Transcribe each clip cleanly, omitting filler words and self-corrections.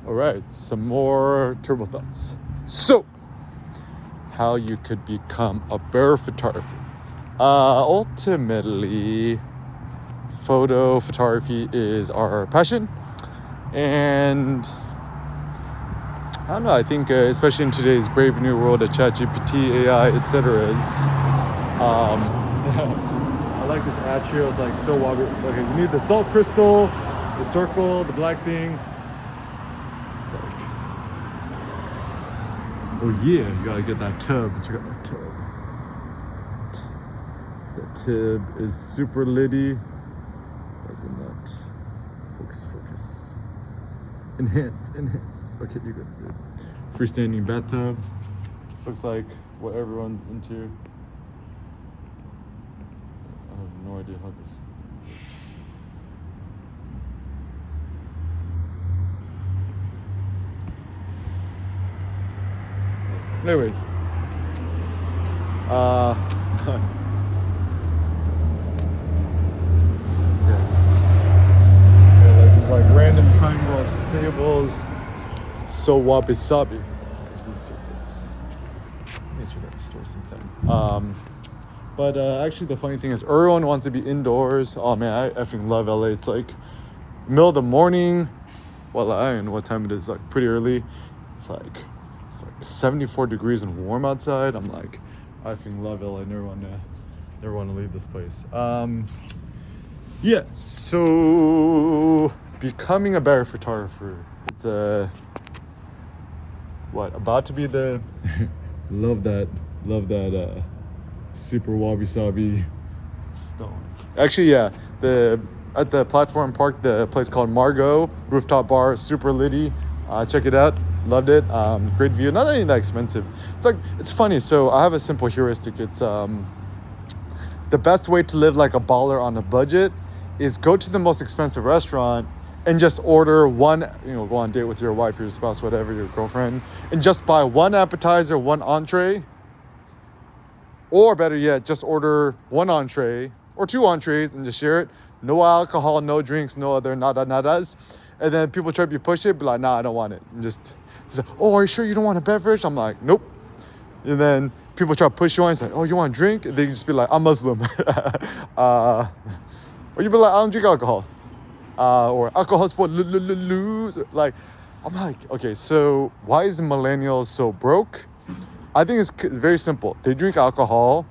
All right, some more turbo thoughts. So, how you could become a better photographer. Ultimately, photography is our passion, and I don't know. I think, especially in today's brave new world of ChatGPT, AI, etc. I like this atrio. It's like so wobbly. Okay, you need the salt crystal, the circle, the black thing. It's like, oh yeah, you gotta get that tub. Check out that tub. The tib is super litty. Why is it not? Focus. Enhance. Okay, you're good. Freestanding bathtub. Looks like what everyone's into. I have no idea how this works. Anyways. Like random triangle tables, so wabi sabi. These circles. Maybe check out the store sometime. But actually, the funny thing is, everyone wants to be indoors. Oh man, I effing love LA. It's like middle of the morning. Well, I don't know what time it is. Like pretty early. It's like 74 degrees and warm outside. I'm like, I effing love LA. Never want to leave this place. Yeah. So. Becoming a better photographer. It's about to be the love that super wabi sabi stone. Actually, yeah, at the platform park, the place called Margot rooftop bar, super litty. Check it out. Loved it. Great view. Not even that expensive. It's funny. So I have a simple heuristic. It's the best way to live like a baller on a budget is go to the most expensive restaurant and just order one, go on a date with your wife, your spouse, whatever, your girlfriend, and just buy one appetizer, one entree, or better yet, just order one entree or two entrees and just share it. No alcohol, no drinks, no other nadas. And then people try to push it, be like, nah, I don't want it. And just say, oh, are you sure you don't want a beverage? I'm like, nope. And then people try to push you on. It's like, oh, you want a drink? And they just be like, I'm Muslim. Or you be like, I don't drink alcohol. Or alcohol's for loser. Like, I'm like, okay, so why is millennials so broke? I think it's very simple. They drink alcohol.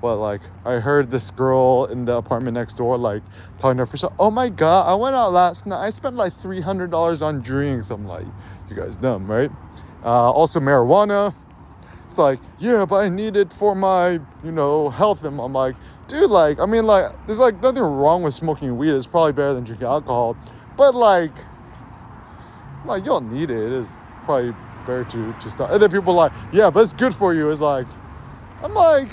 Well, like, I heard this girl in the apartment next door, like, talking to her friend, oh my God, I went out last night. I spent like $300 on drinks. I'm like, you guys dumb, right? Also marijuana. It's like, yeah, but I need it for my, health. And I'm like, dude, there's like nothing wrong with smoking weed. It's probably better than drinking alcohol. But like you don't need it. It is probably better to stop. And then people are like, yeah, but it's good for you. It's like, I'm like,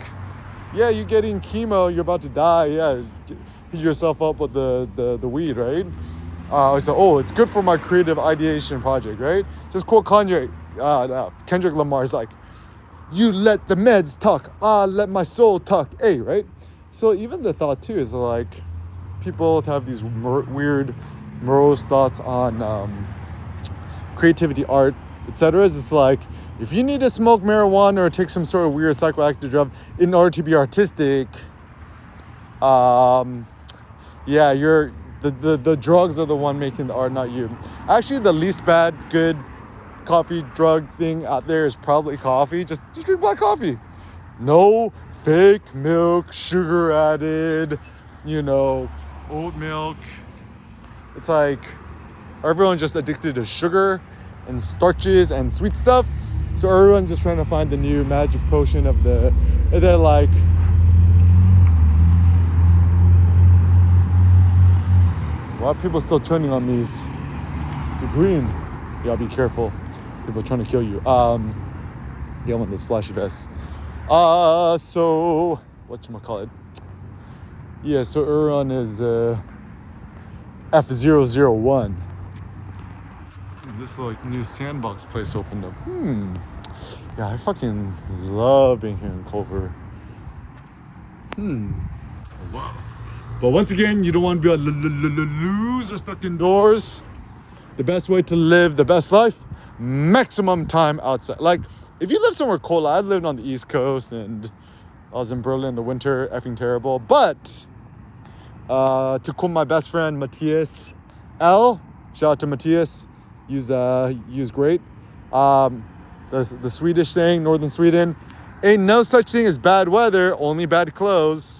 yeah, you're getting chemo. You're about to die. Yeah, heat yourself up with the weed, right? So, it's good for my creative ideation project, right? Just quote Kendrick Lamar is like, you let the meds talk. Let my soul talk. Hey, right? So even the thought too is like, people have these weird morose thoughts on creativity, art, etc. It's just like, if you need to smoke marijuana or take some sort of weird psychoactive drug in order to be artistic, you're the drugs are the one making the art, not you. Actually, the least bad good coffee drug thing out there is probably coffee. Just drink black coffee. No fake milk, sugar added, oat milk. It's like everyone's just addicted to sugar and starches and sweet stuff. So everyone's just trying to find the new magic potion and they're like, why are people still turning on these? It's a green. Yeah, be careful. People are trying to kill you. Yeah, one of those flashy vests. So whatchamacallit? Yeah, so Uron is F001. This like new sandbox place opened up. Yeah, I fucking love being here in Culver. Oh, wow. But once again, you don't want to be a loser stuck indoors. the best way to live the best life, maximum time outside. Like, if you live somewhere cold, I lived on the East Coast and I was in Berlin in the winter, effing terrible. But to quote my best friend Matthias L, shout out to Matthias, use great. The Swedish saying, Northern Sweden, ain't no such thing as bad weather, only bad clothes.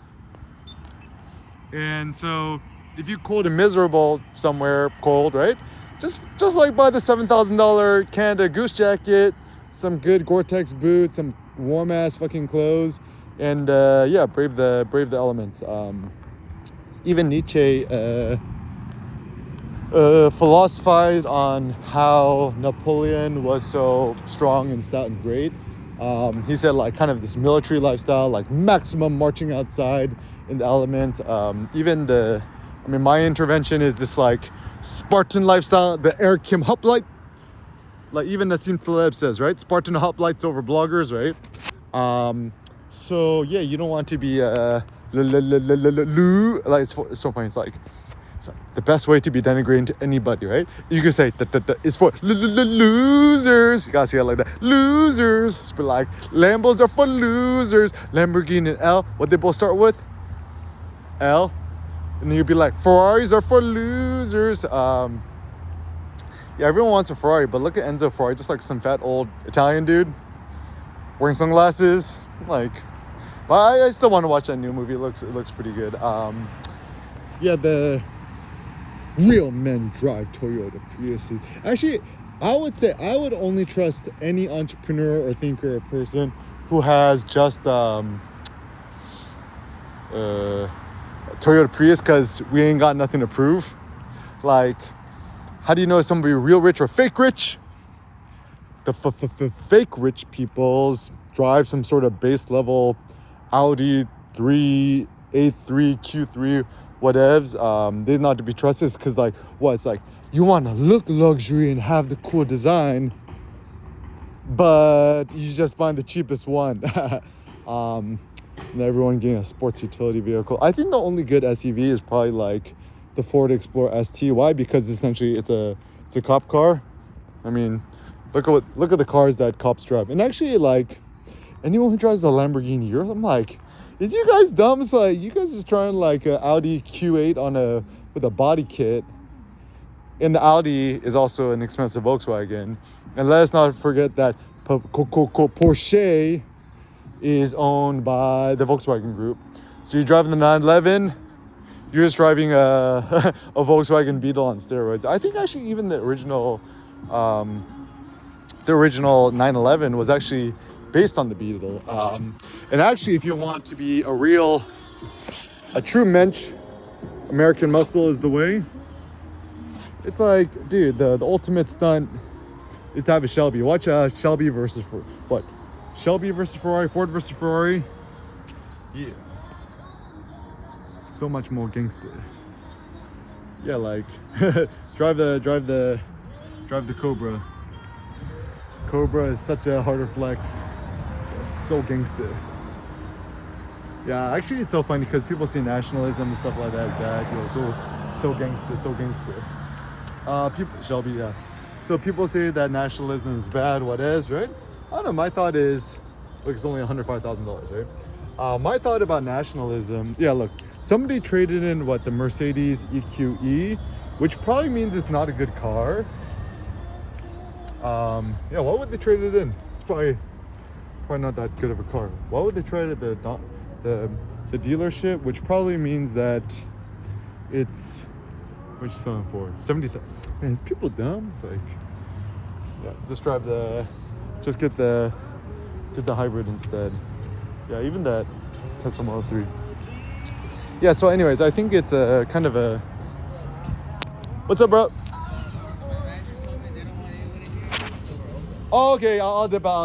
And so if you cold and miserable somewhere cold, right? Just like buy the $7,000 Canada Goose jacket, some good Gore-Tex boots, some warm ass fucking clothes, and brave the elements. Even Nietzsche philosophized on how Napoleon was so strong and stout and great. He said like kind of this military lifestyle, like maximum marching outside in the elements. My intervention is this like Spartan lifestyle, the Eric Kim hoplite. Like even Nassim Taleb says, right? Spartan hoplites over bloggers, right? So yeah, you don't want to be like it's so funny. It's like the best way to be denigrating to anybody, right? You can say it's for losers. You gotta see it like that. Losers. Just be like, Lambos are for losers. Lamborghini and L, what they both start with? L. And then you'd be like, Ferraris are for losers. Yeah, everyone wants a Ferrari, but look at Enzo Ferrari, just like some fat old Italian dude wearing sunglasses. Like, but I still want to watch that new movie. It looks pretty good. Yeah, the real men drive Toyota Priuses. Actually, I would say I would only trust any entrepreneur or thinker or person who has just Toyota Prius, because we ain't got nothing to prove. Like, how do you know if somebody real rich or fake rich? The fake rich peoples drive some sort of base level Audi 3, A3, Q3, whatevs. They're not to be trusted because like what? It's like you want to look luxury and have the cool design, but you just find the cheapest one. And everyone getting a sports utility vehicle. I think the only good SUV is probably like the Ford Explorer ST. Why? Because essentially it's a cop car. I mean, look at the cars that cops drive. And actually, like anyone who drives a Lamborghini Urus, I'm like, is you guys dumb? It's like you guys just trying like an Audi Q8 with a body kit. And the Audi is also an expensive Volkswagen. And let's not forget that Porsche is owned by the Volkswagen Group. So you're driving the 911, you're just driving a Volkswagen Beetle on steroids. I think actually even the original 911 was actually based on the Beetle. And actually, if you want to be a true mensch, American muscle is the way. It's like, dude, the ultimate stunt is to have a Shelby. Watch Shelby versus what? Shelby versus Ferrari, Ford versus Ferrari. Yeah. So much more gangster. Yeah, like drive the Cobra. Cobra is such a harder flex. It's so gangster. Yeah, actually it's so funny because people see nationalism and stuff like that as bad. Yo, so gangster. Shelby, yeah. So people say that nationalism is bad, what is, right? I don't know, my thought is, look, it's only $105,000, right? My thought about nationalism, yeah, look, somebody traded in the Mercedes EQE, which probably means it's not a good car. Yeah, why would they trade it in? It's probably not that good of a car. Why would they trade it at the dealership, which probably means that it's, what you selling for? 70,000. Man, is people dumb? It's like, yeah, just get the hybrid instead. Yeah, even that Tesla Model 3. Yeah, so anyways, I think it's a kind of a, what's up, bro? Oh, okay, I'll dip out.